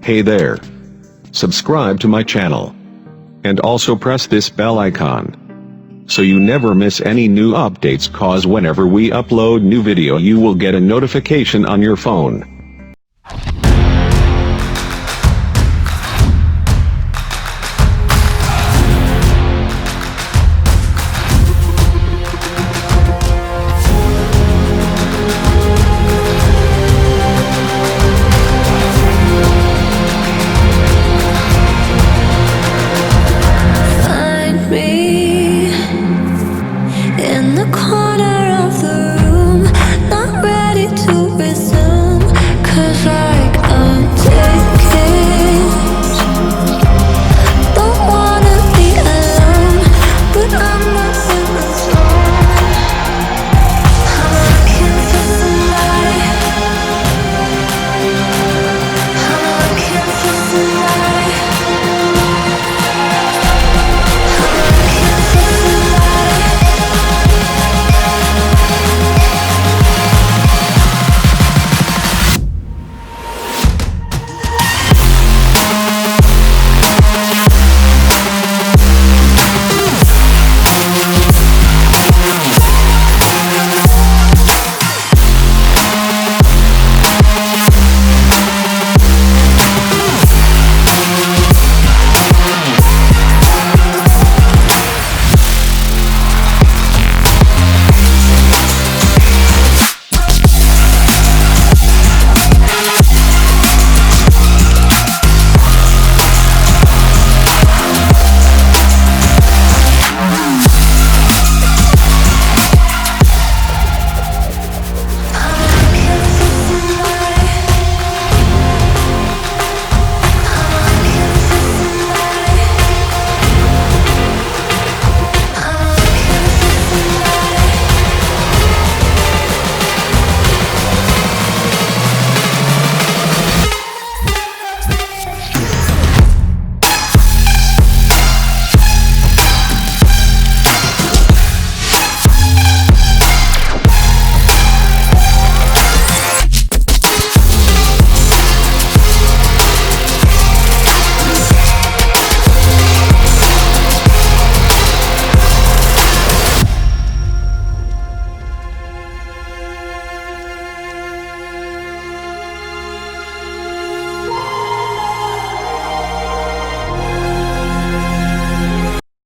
Hey there. Subscribe to my channel. And also press this bell icon, so you never miss any new updates, cause whenever we upload new video you will get a notification on your phone.